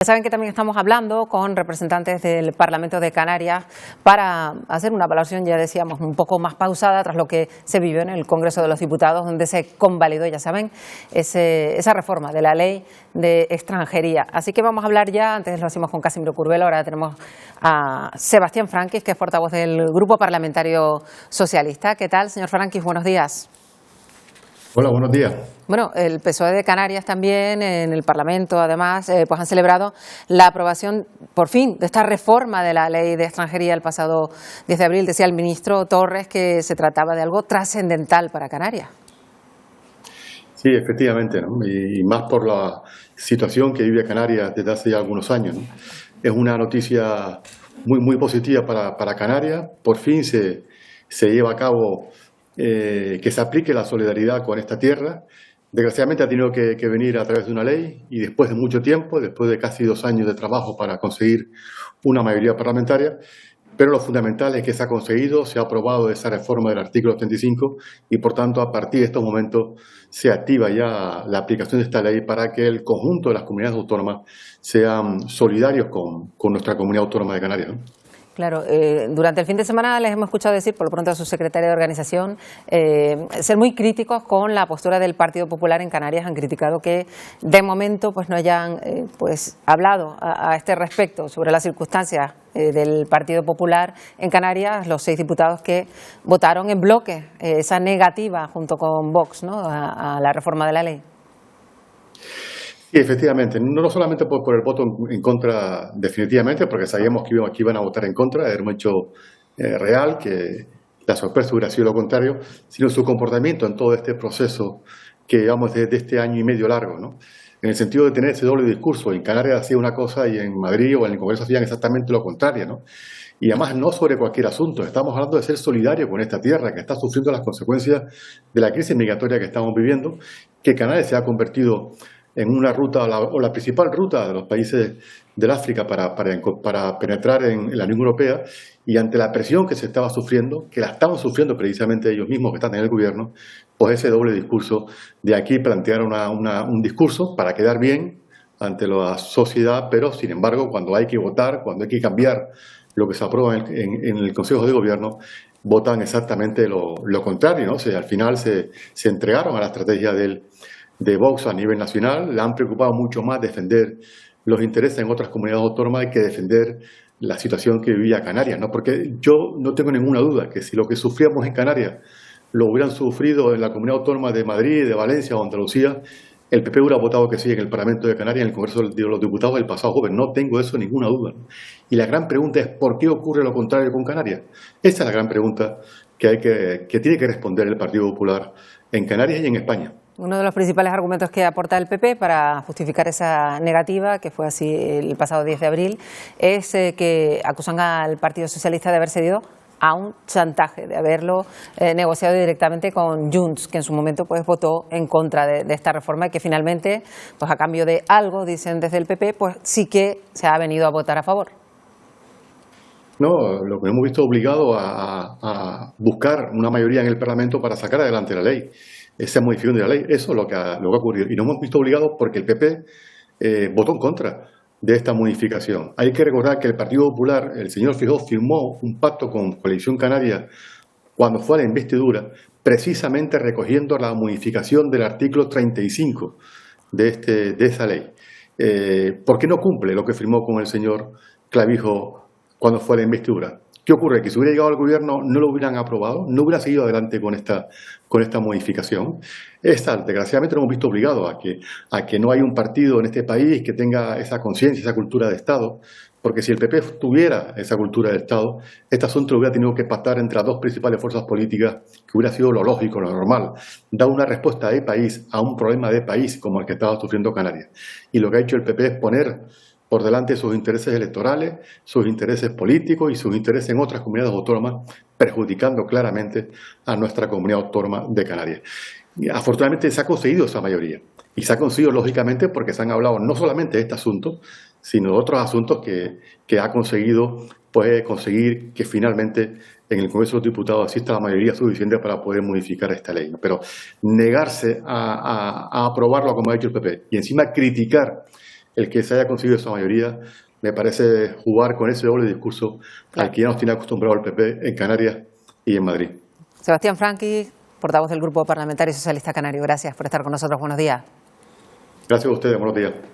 Ya saben que también estamos hablando con representantes del Parlamento de Canarias para hacer una evaluación, ya decíamos, un poco más pausada tras lo que se vivió en el Congreso de los Diputados, donde se convalidó, ya saben, esa reforma de la ley de extranjería. Así que vamos a hablar ya, antes lo hacíamos con Casimiro Curbelo, ahora tenemos a Sebastián Franquis, que es portavoz del Grupo Parlamentario Socialista. ¿Qué tal, señor Franquis? Buenos días. Hola, buenos días. Bueno, el PSOE de Canarias también, en el Parlamento además, pues han celebrado la aprobación, por fin, de esta reforma de la ley de extranjería el pasado 10 de abril. Decía el ministro Torres que se trataba de algo trascendental para Canarias. Sí, efectivamente, ¿no? Y más por la situación que vive Canarias desde hace ya algunos años, ¿no? Es una noticia muy positiva para Canarias. Por fin se lleva a cabo que se aplique la solidaridad con esta tierra. Desgraciadamente ha tenido que venir a través de una ley y después de mucho tiempo, después de casi 2 años de trabajo para conseguir una mayoría parlamentaria, pero lo fundamental es que se ha conseguido, se ha aprobado esa reforma del artículo 35 y, por tanto, a partir de estos momentos se activa ya la aplicación de esta ley para que el conjunto de las comunidades autónomas sean solidarios con nuestra comunidad autónoma de Canarias, ¿no? Claro, durante el fin de semana les hemos escuchado decir, por lo pronto a su secretaria de organización, ser muy críticos con la postura del Partido Popular en Canarias. Han criticado que de momento pues no hayan hablado a este respecto sobre las circunstancias del Partido Popular en Canarias, los 6 diputados que votaron en bloque esa negativa junto con Vox, ¿no?, a la reforma de la ley. Sí, efectivamente, no solamente por el voto en contra definitivamente, porque sabíamos que iban a votar en contra, era un hecho real, que la sorpresa hubiera sido lo contrario, sino su comportamiento en todo este proceso que llevamos desde este año y medio largo, ¿no? En el sentido de tener ese doble discurso. En Canarias hacía una cosa y en Madrid o en el Congreso hacían exactamente lo contrario, ¿no? Y además no sobre cualquier asunto, estamos hablando de ser solidario con esta tierra que está sufriendo las consecuencias de la crisis migratoria que estamos viviendo, que Canarias se ha convertido en una ruta o la principal ruta de los países del África para penetrar en la Unión Europea, y ante la presión que se estaba sufriendo, que la estaban sufriendo precisamente ellos mismos que están en el gobierno, pues ese doble discurso de aquí plantear un discurso para quedar bien ante la sociedad, pero sin embargo cuando hay que votar, cuando hay que cambiar lo que se aprueba en el Consejo de Gobierno, votan exactamente lo contrario, ¿no? O sea, al final se entregaron a la estrategia de Vox a nivel nacional. Le han preocupado mucho más defender los intereses en otras comunidades autónomas que defender la situación que vivía Canarias, ¿no? Porque yo no tengo ninguna duda que si lo que sufríamos en Canarias lo hubieran sufrido en la comunidad autónoma de Madrid, de Valencia o Andalucía, el PP hubiera votado que sí en el Parlamento de Canarias, en el Congreso de los Diputados el pasado jueves. No tengo eso ninguna duda, ¿no? Y la gran pregunta es ¿por qué ocurre lo contrario con Canarias? Esa es la gran pregunta que tiene que responder el Partido Popular en Canarias y en España. Uno de los principales argumentos que aporta el PP para justificar esa negativa, que fue así el pasado 10 de abril, es que acusan al Partido Socialista de haber cedido a un chantaje, de haberlo negociado directamente con Junts, que en su momento pues votó en contra de esta reforma y que finalmente, pues a cambio de algo, dicen desde el PP, pues sí que se ha venido a votar a favor. No, lo que hemos visto obligado a buscar una mayoría en el Parlamento para sacar adelante la ley, esa modificación de la ley. Eso es lo que ha ocurrido. Y nos hemos visto obligados porque el PP votó en contra de esta modificación. Hay que recordar que el Partido Popular, el señor Feijóo, firmó un pacto con Coalición Canaria cuando fue a la investidura, precisamente recogiendo la modificación del artículo 35 de esa ley. ¿Por qué no cumple lo que firmó con el señor Clavijo cuando fue a la investidura? ¿Qué ocurre? Que si hubiera llegado al gobierno no lo hubieran aprobado, no hubiera seguido adelante con esta modificación. Desgraciadamente nos hemos visto obligados a que no hay un partido en este país que tenga esa conciencia, esa cultura de Estado, porque si el PP tuviera esa cultura de Estado, este asunto lo hubiera tenido que pactar entre las 2 principales fuerzas políticas, que hubiera sido lo lógico, lo normal, dar una respuesta de país a un problema de país como el que estaba sufriendo Canarias. Y lo que ha hecho el PP es poner por delante sus intereses electorales, sus intereses políticos y sus intereses en otras comunidades autónomas, perjudicando claramente a nuestra comunidad autónoma de Canarias. Y afortunadamente se ha conseguido esa mayoría. Y se ha conseguido, lógicamente, porque se han hablado no solamente de este asunto, sino de otros asuntos que ha conseguido conseguir que finalmente en el Congreso de los Diputados exista la mayoría suficiente para poder modificar esta ley. Pero negarse a aprobarlo como ha hecho el PP y encima criticar el que se haya conseguido esa mayoría me parece jugar con ese doble discurso al que ya nos tiene acostumbrado el PP en Canarias y en Madrid. Sebastián Franqui, portavoz del Grupo Parlamentario Socialista Canario, gracias por estar con nosotros. Buenos días. Gracias a ustedes. Buenos días.